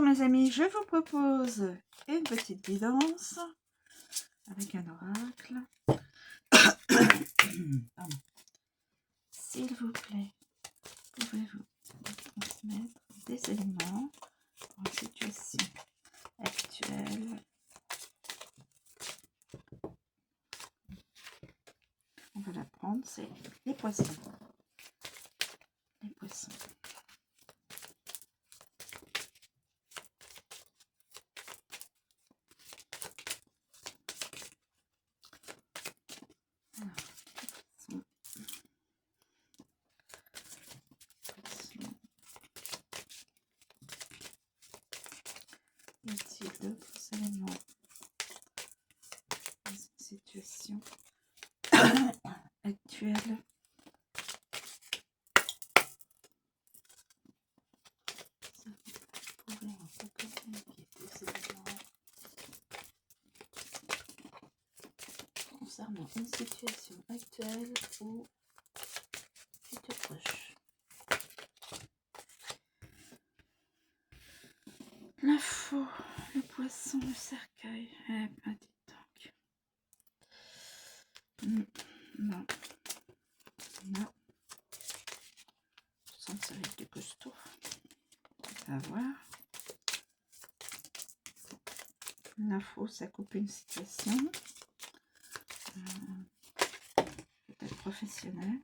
Mes amis, je vous propose une petite guidance avec un oracle. Pardon. S'il vous plaît, pouvez-vous transmettre des éléments pour une situation actuelle? On va la prendre, c'est les poissons. Les poissons. Y a-t-il d'autres éléments dans cette situation actuelle? Ça pourrait un peu communiquer des éléments concernant une situation actuelle ou futur proche. L'info, le poisson, le cercueil. Eh ben, dis donc. Non. Non. Je sens que ça va être du costaud. On va voir. L'info, ça coupe une situation. Peut-être professionnelle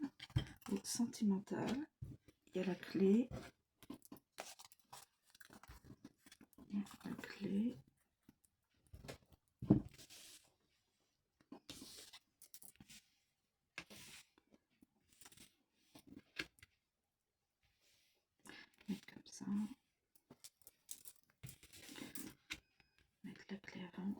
ou sentimentale. Il y a la clé. La clé. Mettre comme ça. Mettre la clé avant.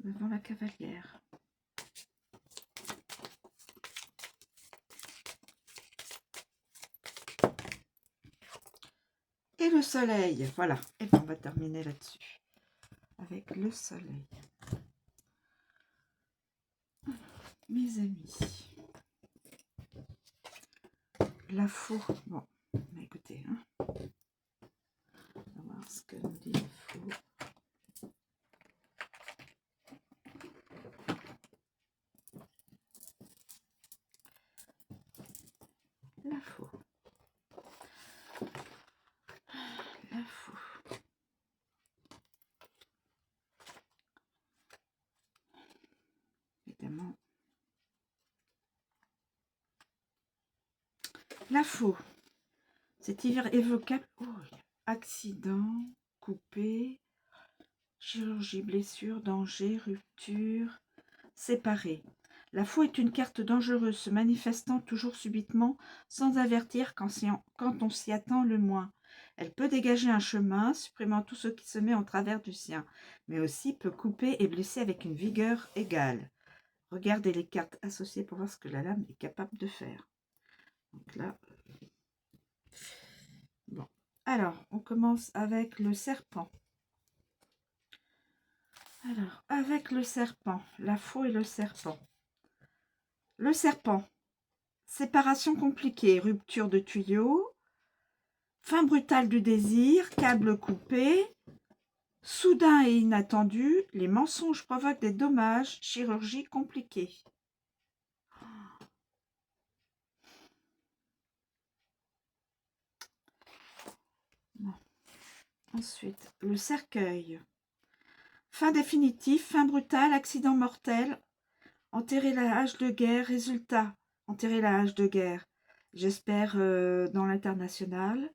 Devant la cavalière. Et le soleil, voilà. Et bien on va terminer là-dessus. Avec le soleil. Mes amis. La faux. Bon, bah écoutez, hein. On va voir ce que nous dit la faux. La faux. La faux. Évidemment. La faux. C'est irrévocable. Oh, accident, coupé, chirurgie, blessure, danger, rupture, séparé. La faux est une carte dangereuse, se manifestant toujours subitement, sans avertir quand on s'y attend le moins. Elle peut dégager un chemin, supprimant tout ce qui se met en travers du sien, mais aussi peut couper et blesser avec une vigueur égale. Regardez les cartes associées pour voir ce que la lame est capable de faire. Donc là, bon. Alors, on commence avec le serpent. Alors, avec le serpent, la faux et le serpent. Le serpent, séparation compliquée, rupture de tuyau, fin brutale du désir, câble coupé, soudain et inattendu, les mensonges provoquent des dommages, chirurgie compliquée. Bon. Ensuite, le cercueil. Fin définitive, fin brutale, accident mortel, enterrer la hache de guerre, résultat, enterrer la hache de guerre, j'espère dans l'international.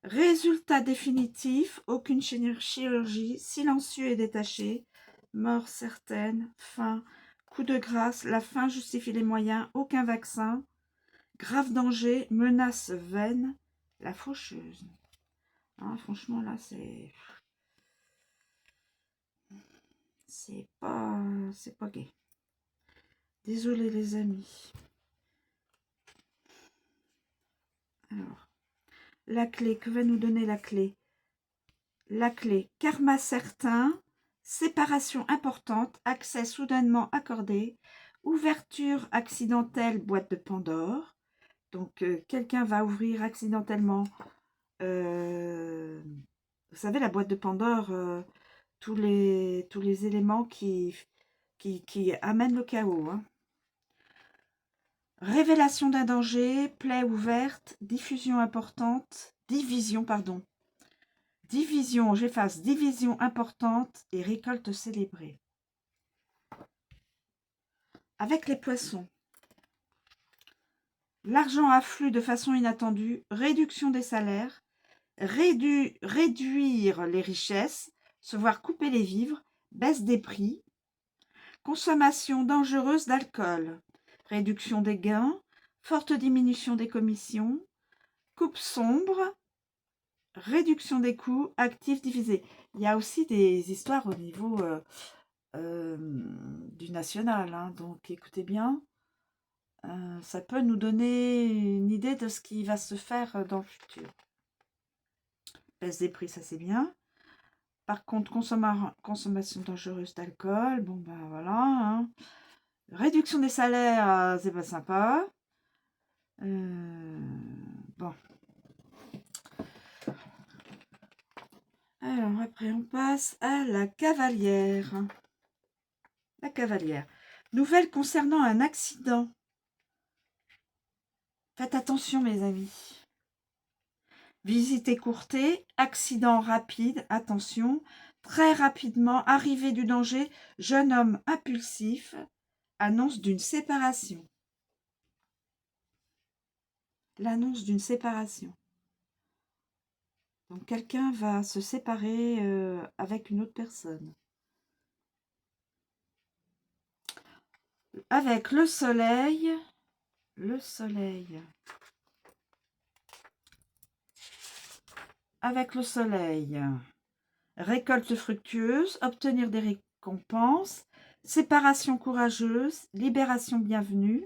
Résultat définitif, aucune chirurgie, silencieux et détaché, mort certaine, fin, coup de grâce, la fin justifie les moyens, aucun vaccin, grave danger, menace vaine, la faucheuse. Hein, franchement là c'est pas gai. Désolé les amis. Alors, La clé, que va nous donner la clé? La clé, karma certain, séparation importante, accès soudainement accordé, ouverture accidentelle, boîte de Pandore. Donc, quelqu'un va ouvrir accidentellement, vous savez, la boîte de Pandore, tous les éléments qui amènent le chaos. Hein. Révélation d'un danger, plaie ouverte, division importante, j'efface, division importante et récolte célébrée. Avec les poissons, l'argent afflue de façon inattendue, réduction des salaires, réduire les richesses, se voir couper les vivres, baisse des prix, consommation dangereuse d'alcool, réduction des gains, forte diminution des commissions, coupe sombre, réduction des coûts, actifs divisés. Il y a aussi des histoires au niveau du national, hein, donc écoutez bien, ça peut nous donner une idée de ce qui va se faire dans le futur. Baisse des prix, ça c'est bien. Par contre, consommation dangereuse d'alcool, bon ben voilà. Hein. Réduction des salaires, c'est pas sympa. Bon. Alors après, on passe à la cavalière. La cavalière. Nouvelle concernant un accident. Faites attention, mes amis. Visite écourtée, accident rapide, attention. Très rapidement, arrivée du danger, jeune homme impulsif, annonce d'une séparation. L'annonce d'une séparation. Donc, quelqu'un va se séparer avec une autre personne. Avec le soleil, avec le soleil, récolte fructueuse, obtenir des récompenses, séparation courageuse, libération bienvenue,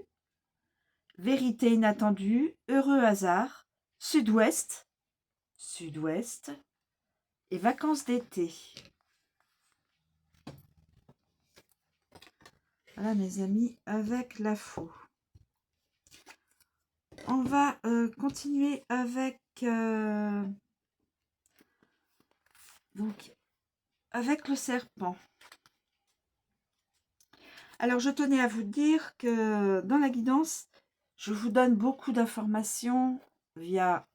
vérité inattendue, heureux hasard, sud-ouest et vacances d'été. Voilà mes amis, avec la faux. On va continuer avec avec le serpent. Alors je tenais à vous dire que dans la guidance, je vous donne beaucoup d'informations via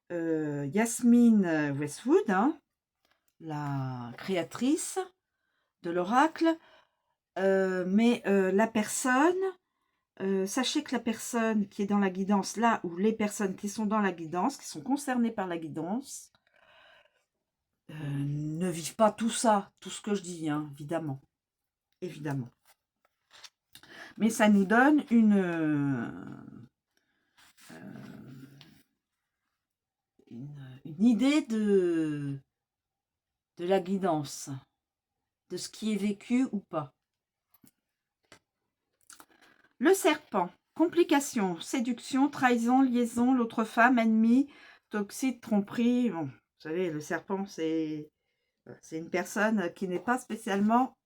Yasmine Westwood, hein, la créatrice de l'oracle. Mais la personne, sachez que la personne qui est dans la guidance, là où les personnes qui sont dans la guidance, qui sont concernées par la guidance, ne vivent pas tout ça, tout ce que je dis, hein, évidemment. Évidemment. Mais ça nous donne une idée de la guidance, de ce qui est vécu ou pas. Le serpent, complications, séduction, trahison, liaison, l'autre femme, ennemi, toxique, tromperie. Bon, vous savez, le serpent, c'est une personne qui n'est pas spécialement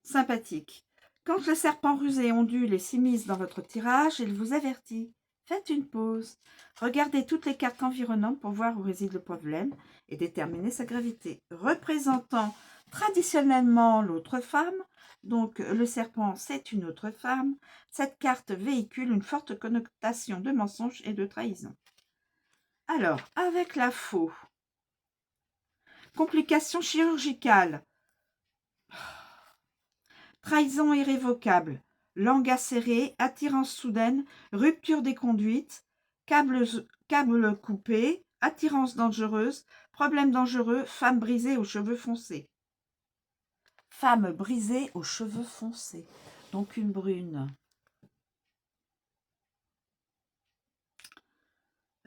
sympathique. Quand le serpent rusé ondule et s'immisce dans votre tirage, il vous avertit. Faites une pause. Regardez toutes les cartes environnantes pour voir où réside le problème et déterminer sa gravité. Représentant traditionnellement l'autre femme, donc le serpent c'est une autre femme, cette carte véhicule une forte connotation de mensonge et de trahison. Alors, avec la faux, complications chirurgicales, trahison irrévocable, langue acérée, attirance soudaine, rupture des conduites, câble coupé, attirance dangereuse, problème dangereux, femme brisée aux cheveux foncés. Femme brisée aux cheveux foncés, donc une brune.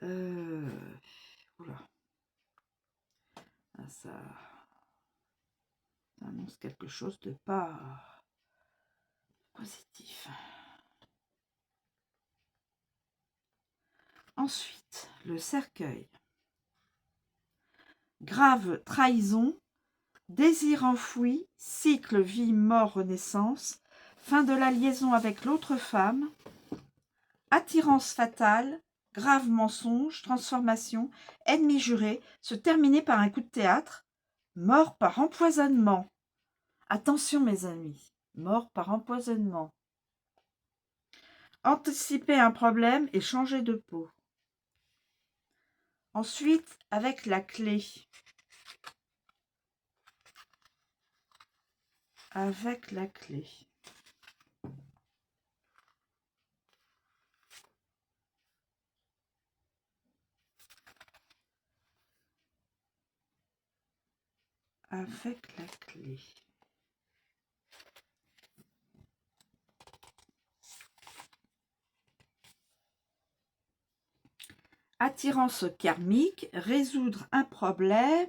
Oula. Ah, ça annonce quelque chose de pas positif. Ensuite, le cercueil. Grave trahison, désir enfoui, cycle vie, mort, renaissance, fin de la liaison avec l'autre femme, attirance fatale, grave mensonge, transformation, ennemi juré, se terminer par un coup de théâtre, mort par empoisonnement. Attention mes amis, mort par empoisonnement. Anticiper un problème et changer de peau. Ensuite, avec la clé. Avec la clé. Avec la clé. Attirance karmique, résoudre un problème,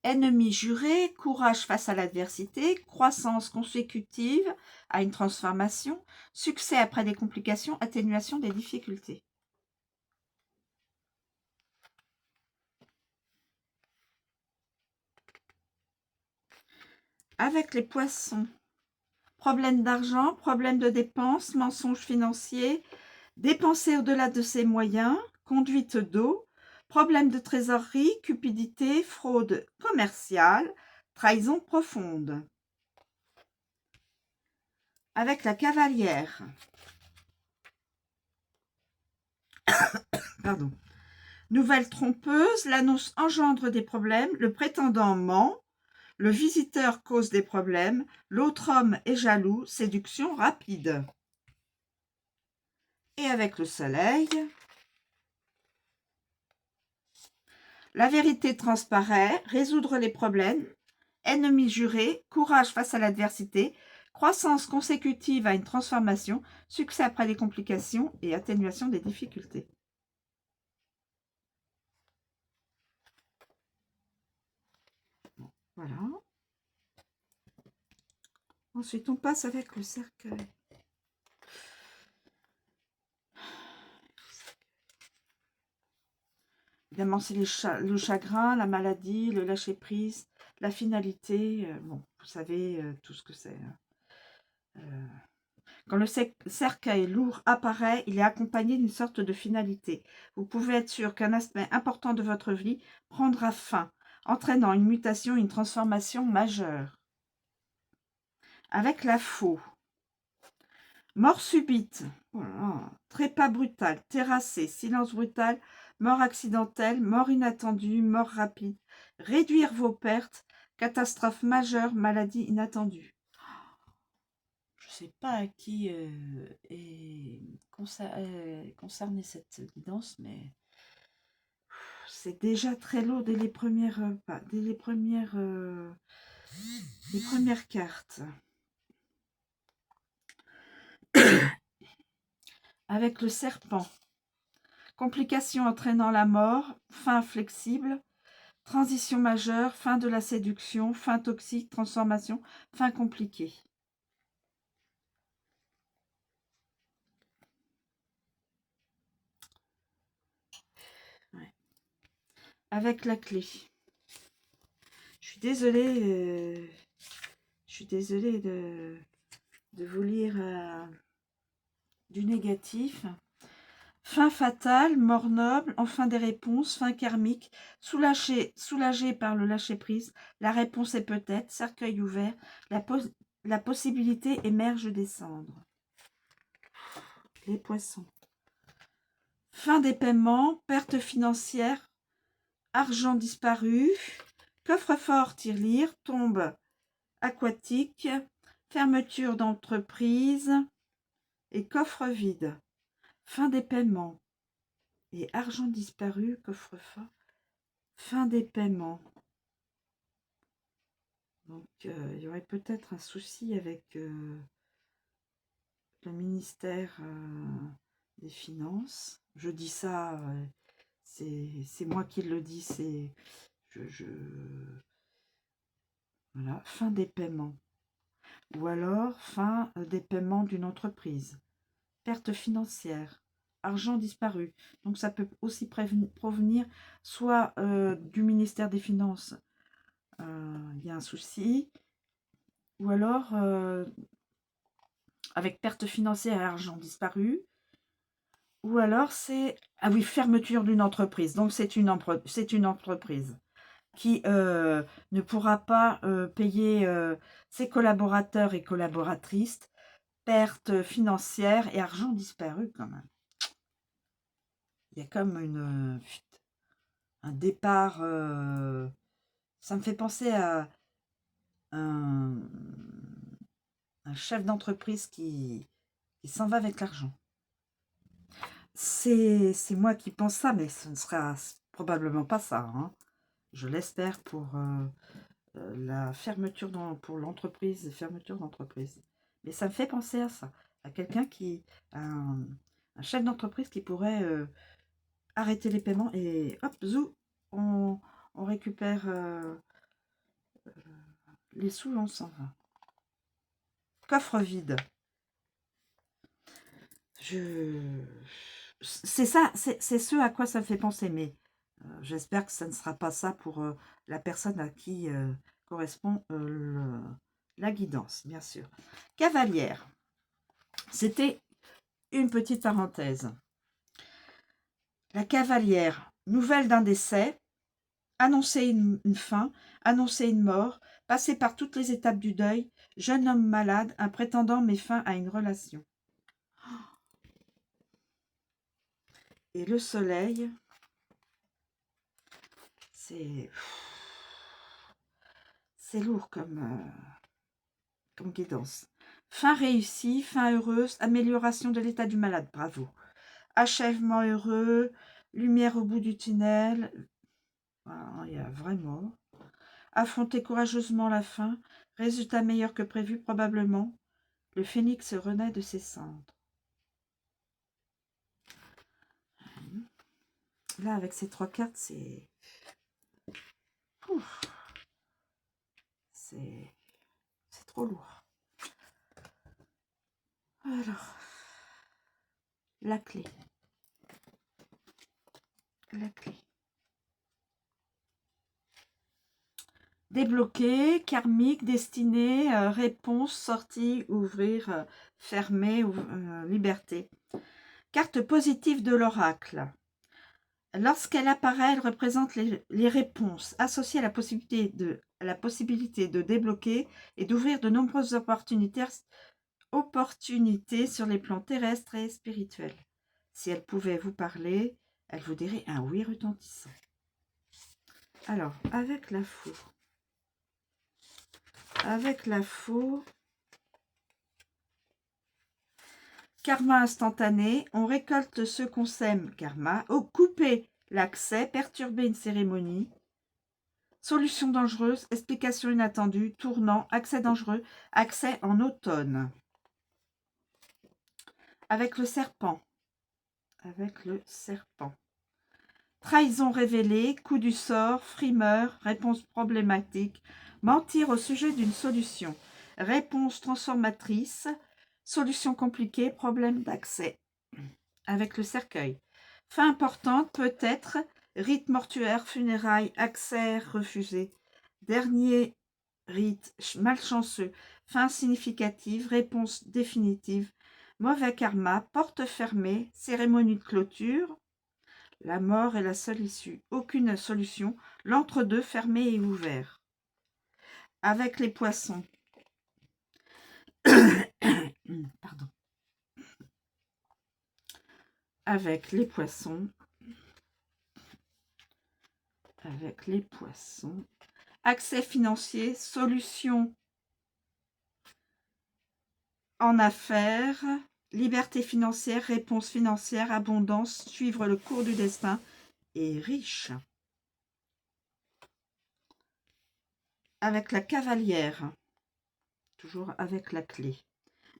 ennemi juré, courage face à l'adversité, croissance consécutive à une transformation, succès après des complications, atténuation des difficultés. Avec les poissons, problème d'argent, problème de dépenses, mensonges financiers, dépenser au-delà de ses moyens, conduite d'eau, problème de trésorerie, cupidité, fraude commerciale, trahison profonde. Avec la cavalière. Pardon. Nouvelle trompeuse, l'annonce engendre des problèmes, le prétendant ment, le visiteur cause des problèmes, l'autre homme est jaloux, séduction rapide. Et avec le soleil, la vérité transparaît, résoudre les problèmes, ennemi juré, courage face à l'adversité, croissance consécutive à une transformation, succès après des complications et atténuation des difficultés. Voilà. Ensuite, on passe avec le cercueil. Évidemment, c'est le chagrin, la maladie, le lâcher-prise, la finalité. Bon, vous savez tout ce que c'est. Quand le cercueil lourd apparaît, il est accompagné d'une sorte de finalité. Vous pouvez être sûr qu'un aspect important de votre vie prendra fin, entraînant une mutation, une transformation majeure. Avec la faux. Mort subite, voilà. Trépas brutal, terrassé, silence brutal, mort accidentelle, mort inattendue, mort rapide, réduire vos pertes, catastrophe majeure, maladie inattendue. Je ne sais pas à qui est concernée cette guidance, mais c'est déjà très lourd dès les premières, les premières cartes. Avec le serpent. Complications entraînant la mort, fin flexible, transition majeure, fin de la séduction, fin toxique, transformation, fin compliquée. Ouais. Avec la clé. Je suis désolée de vous lire du négatif. Fin fatale, mort noble, enfin des réponses, fin karmique, soulagé par le lâcher-prise, la réponse est peut-être, cercueil ouvert, la possibilité émerge des cendres. Les poissons. Fin des paiements, perte financière, argent disparu, coffre-fort tirelire, tombe aquatique, fermeture d'entreprise et coffre vide. Fin des paiements et argent disparu, coffre-fort. Fin des paiements. Donc, il y aurait peut-être un souci avec le ministère des Finances. Je dis ça, c'est moi qui le dis, c'est... Voilà, fin des paiements. Ou alors, fin des paiements d'une entreprise. Perte financière. argent disparu. Donc ça peut aussi provenir soit du ministère des Finances, il y a un souci, ou alors avec perte financière et argent disparu, ou alors c'est, ah oui, fermeture d'une entreprise. Donc c'est une entreprise qui ne pourra pas payer ses collaborateurs et collaboratrices, perte financière et argent disparu quand même. Il y a comme un départ, ça me fait penser à un, un chef d'entreprise qui s'en va avec l'argent. C'est moi qui pense ça, mais ce ne sera probablement pas ça, hein. Je l'espère pour la fermeture pour l'entreprise, fermeture d'entreprise. Mais ça me fait penser à ça, à quelqu'un un chef d'entreprise qui pourrait arrêter les paiements et hop, zou, on récupère les sous, on s'en va. Coffre vide. C'est ça, c'est ce à quoi ça me fait penser, mais j'espère que ça ne sera pas ça pour la personne à qui correspond la guidance, bien sûr. Cavalière. C'était une petite parenthèse. La cavalière, nouvelle d'un décès, annoncer une fin, annoncer une mort, passer par toutes les étapes du deuil, jeune homme malade, un prétendant met fin à une relation. Et le soleil, c'est lourd comme guidance. Fin réussie, fin heureuse, amélioration de l'état du malade, bravo. Achèvement heureux, lumière au bout du tunnel, ah, il y a vraiment. Affronter courageusement la fin, résultat meilleur que prévu probablement. Le phénix renaît de ses cendres. Là, avec ces 3 cartes, c'est trop lourd. Alors, la clé. La clé. Débloquer, karmique, destiné, réponse, sortie, ouvrir, fermer, liberté. Carte positive de l'oracle. Lorsqu'elle apparaît, elle représente les réponses associées à la possibilité de débloquer et d'ouvrir de nombreuses opportunités sur les plans terrestres et spirituels. Si elle pouvait vous parler, elle vous dirait un oui retentissant. Alors, avec la fou. Avec la fou, karma instantané, on récolte ce qu'on sème, karma. Couper l'accès, perturber une cérémonie. Solution dangereuse, explication inattendue, tournant, accès dangereux, accès en automne. Avec le serpent. Avec le serpent. Trahison révélée, coup du sort, frimeur, réponse problématique, mentir au sujet d'une solution, réponse transformatrice, solution compliquée, problème d'accès. Avec le cercueil. Fin importante, peut-être, rite mortuaire, funérailles, accès refusé. Dernier rite malchanceux, fin significative, réponse définitive, mauvais karma, porte fermée, cérémonie de clôture. La mort est la seule issue. Aucune solution. L'entre-deux fermé et ouvert. Avec les poissons. Pardon. Avec les poissons. Avec les poissons. Accès financier. Solution en affaires. Liberté financière. Réponse financière. Abondance. Suivre le cours du destin. Et riche. Avec la cavalière. Toujours avec la clé.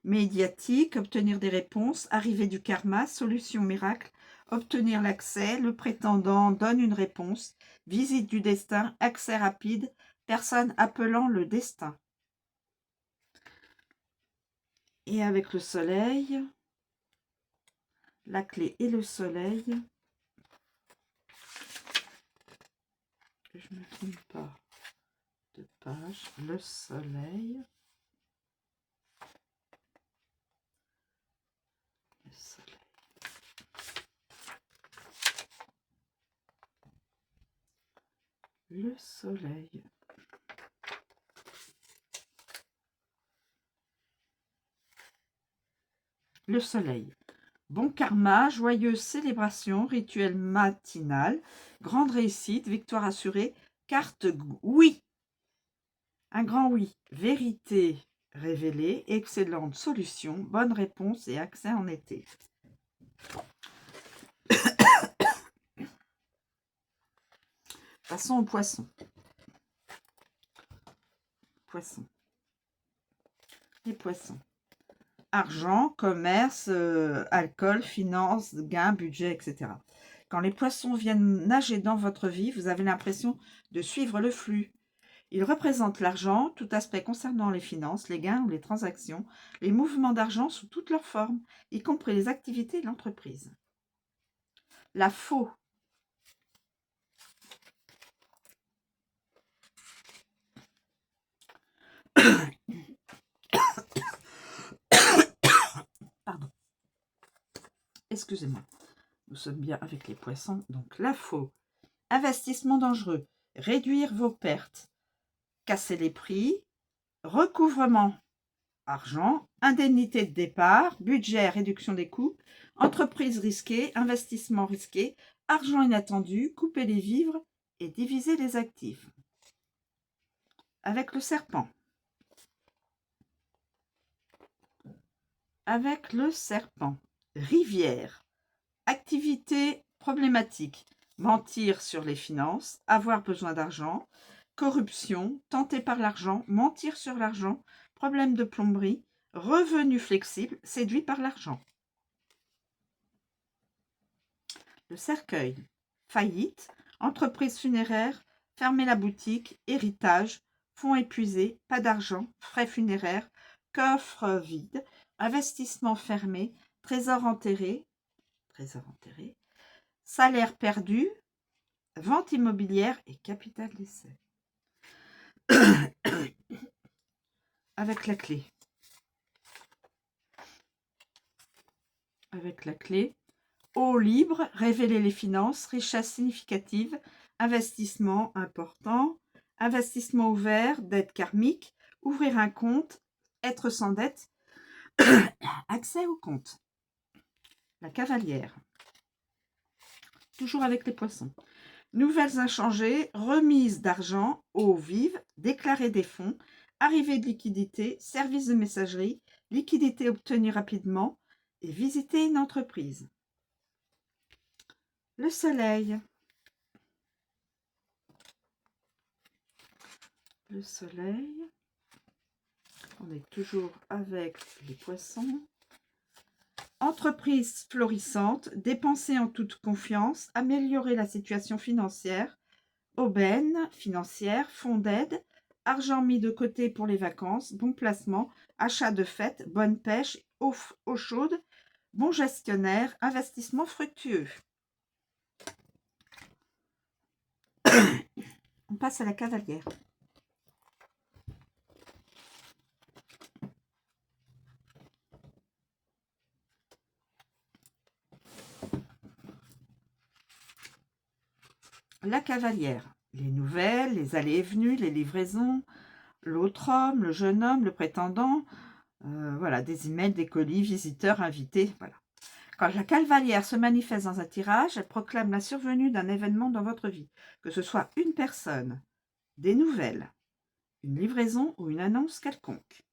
Médiatique, obtenir des réponses, arrivée du karma, solution miracle, obtenir l'accès, le prétendant donne une réponse, visite du destin, accès rapide, personne appelant le destin. Et avec le soleil, la clé et le soleil. Que je ne me trompe pas de page. Le soleil. Le soleil. Le soleil. Le soleil. Bon karma, joyeuse célébration, rituel matinal, grande réussite, victoire assurée, carte oui. Un grand oui. Vérité révélée, excellente solution, bonne réponse et accès en été. Passons aux poissons. Poissons. Les poissons. Argent, commerce, alcool, finance, gain, budget, etc. Quand les poissons viennent nager dans votre vie, vous avez l'impression de suivre le flux. Ils représentent l'argent, tout aspect concernant les finances, les gains ou les transactions, les mouvements d'argent sous toutes leurs formes, y compris les activités de l'entreprise. La faux. Pardon. Excusez-moi. Nous sommes bien avec les poissons. Donc, la faux. Investissement dangereux. Réduire vos pertes. Casser les prix. Recouvrement. Argent. Indemnité de départ. Budget. Réduction des coûts. Entreprise risquée. Investissement risqué. Argent inattendu. Couper les vivres et diviser les actifs. Avec le serpent. Avec le serpent. Rivière. Activité problématique. Mentir sur les finances. Avoir besoin d'argent. Corruption. Tenter par l'argent. Mentir sur l'argent. Problème de plomberie. Revenu flexible. Séduit par l'argent. Le cercueil. Faillite. Entreprise funéraire. Fermer la boutique. Héritage. Fonds épuisés. Pas d'argent. Frais funéraires. Coffre vide. Investissement fermé. Trésor enterré. Salaire perdu. Vente immobilière et capital d'essai. Avec la clé. Avec la clé. Eau libre, révéler les finances, richesse significative, investissement important, investissement ouvert, dette karmique, ouvrir un compte, être sans dette, accès au compte. La cavalière. Toujours avec les poissons. Nouvelles inchangées, remise d'argent, eau vive, déclarer des fonds, arrivée de liquidité, service de messagerie, liquidité obtenue rapidement et visiter une entreprise. Le soleil. Le soleil. On est toujours avec les poissons. Entreprise florissante, dépenser en toute confiance, améliorer la situation financière, aubaine financière, fonds d'aide, argent mis de côté pour les vacances, bon placement, achat de fête, bonne pêche, eau chaude, bon gestionnaire, investissement fructueux. On passe à la cavalière. La cavalière. Les nouvelles, les allées et venues, les livraisons, l'autre homme, le jeune homme, le prétendant, voilà, des emails, des colis, visiteurs, invités, voilà. Quand la cavalière se manifeste dans un tirage, elle proclame la survenue d'un événement dans votre vie, que ce soit une personne, des nouvelles, une livraison ou une annonce quelconque.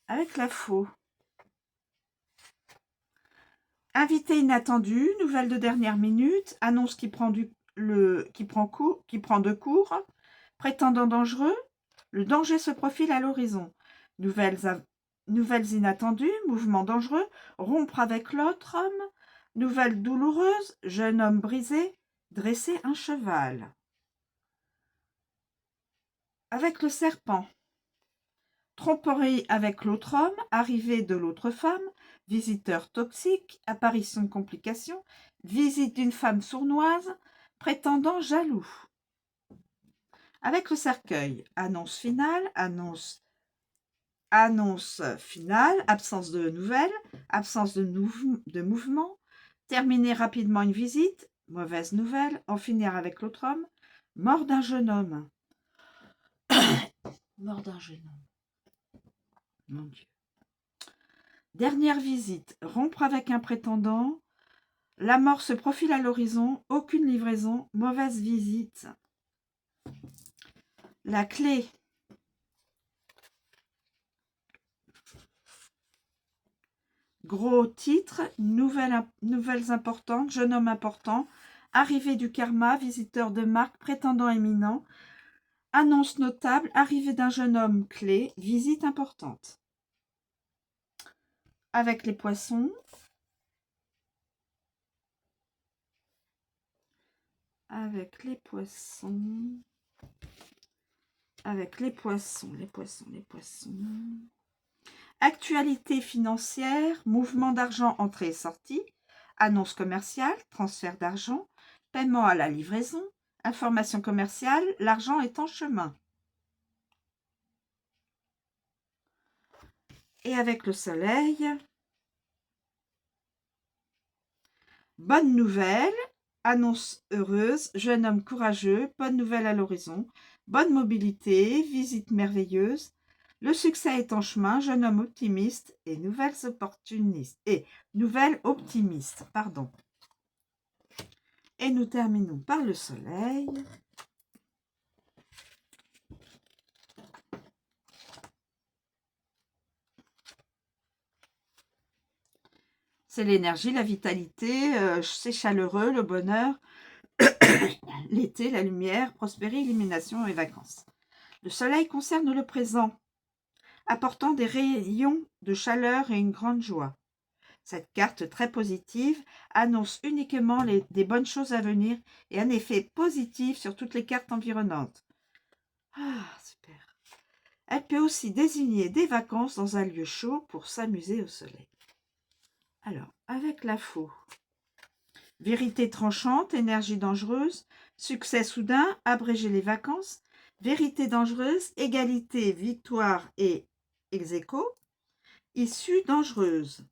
Avec la faux. Invité inattendu, nouvelle de dernière minute, annonce qui prend de court, prétendant dangereux, le danger se profile à l'horizon. Nouvelles inattendues, mouvement dangereux, rompre avec l'autre homme, nouvelle douloureuse, jeune homme brisé, dresser un cheval. Avec le serpent. Tromperie avec l'autre homme, arrivée de l'autre femme, visiteur toxique, apparition de complications, visite d'une femme sournoise, prétendant jaloux. Avec le cercueil, annonce finale, annonce finale, absence de nouvelles, absence de mouvement, terminer rapidement une visite, mauvaise nouvelle, en finir avec l'autre homme, mort d'un jeune homme. Mort d'un jeune homme. Mon Dieu. Dernière visite, rompre avec un prétendant, la mort se profile à l'horizon, aucune livraison, mauvaise visite. La clé. Gros titre, nouvelles importantes, jeune homme important, arrivée du karma, visiteur de marque, prétendant éminent, annonce notable, arrivée d'un jeune homme clé, visite importante. Avec les poissons, avec les poissons, les poissons. Actualité financière, mouvement d'argent entrée et sortie, annonce commerciale, transfert d'argent, paiement à la livraison, information commerciale, l'argent est en chemin. Et avec le soleil, bonne nouvelle, annonce heureuse, jeune homme courageux, bonne nouvelle à l'horizon, bonne mobilité, visite merveilleuse, le succès est en chemin, jeune homme optimiste et nouvelle optimiste, pardon. Et nous terminons par le soleil. C'est l'énergie, la vitalité, c'est chaleureux, le bonheur, l'été, la lumière, prospérer, illumination et vacances. Le soleil concerne le présent, apportant des rayons de chaleur et une grande joie. Cette carte très positive annonce uniquement des bonnes choses à venir et un effet positif sur toutes les cartes environnantes. Ah, super. Elle peut aussi désigner des vacances dans un lieu chaud pour s'amuser au soleil. Alors, avec la faux. Vérité tranchante, énergie dangereuse, succès soudain, abréger les vacances, vérité dangereuse, égalité, victoire et ex-aequo, issue dangereuse.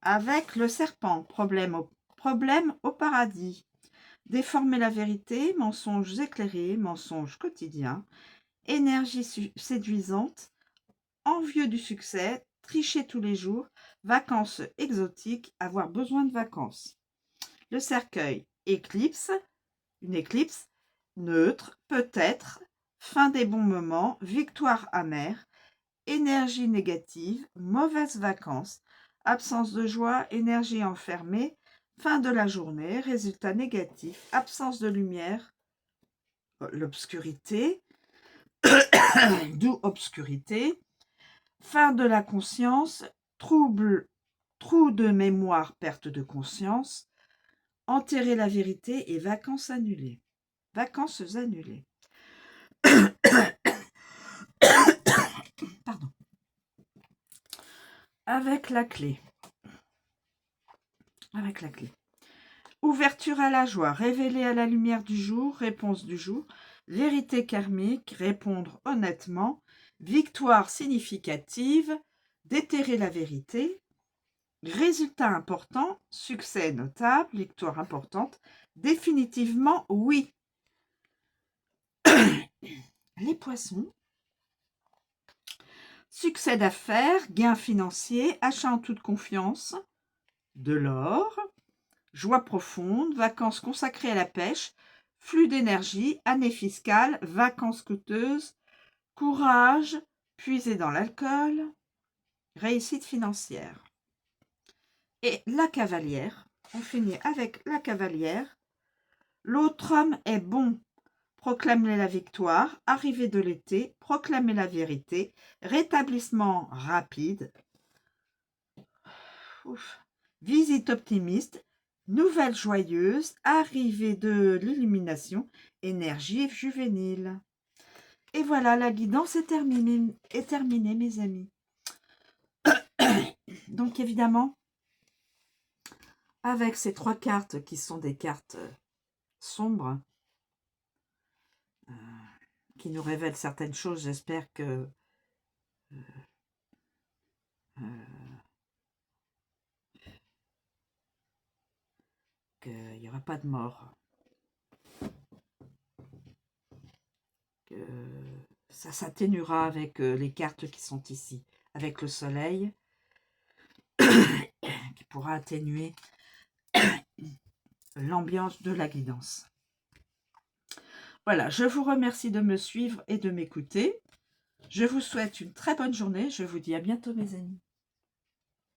Avec le serpent, problème au paradis, déformer la vérité, mensonges éclairés, mensonges quotidiens, énergie séduisante, envieux du succès, tricher tous les jours, vacances exotiques, avoir besoin de vacances. Le cercueil, éclipse, une éclipse, neutre, peut-être, fin des bons moments, victoire amère, énergie négative, mauvaises vacances, absence de joie, énergie enfermée, fin de la journée, résultat négatif, absence de lumière, l'obscurité, d'où obscurité, fin de la conscience, trou de mémoire, perte de conscience, enterrer la vérité et vacances annulées. Vacances annulées. Pardon. Avec la clé. Avec la clé. Ouverture à la joie, révéler à la lumière du jour, réponse du jour, vérité karmique, répondre honnêtement, victoire significative, déterrer la vérité, résultat important, succès notable, victoire importante, définitivement oui. Les poissons. Succès d'affaires, gain financier, achat en toute confiance, de l'or, joie profonde, vacances consacrées à la pêche, flux d'énergie, année fiscale, vacances coûteuses, courage, puiser dans l'alcool, réussite financière. Et la cavalière, on finit avec la cavalière. L'autre homme est bon, proclamer la victoire, arrivée de l'été, proclamer la vérité, rétablissement rapide, visite optimiste, nouvelle joyeuse, arrivée de l'illumination, énergie juvénile. Et voilà, la guidance est terminée mes amis. Donc évidemment, avec ces 3 cartes qui sont des cartes sombres, qui nous révèlent certaines choses, j'espère que qu'il n'y aura pas de mort, que ça s'atténuera avec les cartes qui sont ici, avec le soleil, qui pourra atténuer l'ambiance de la guidance. Voilà, je vous remercie de me suivre et de m'écouter. Je vous souhaite une très bonne journée. Je vous dis à bientôt, mes amis.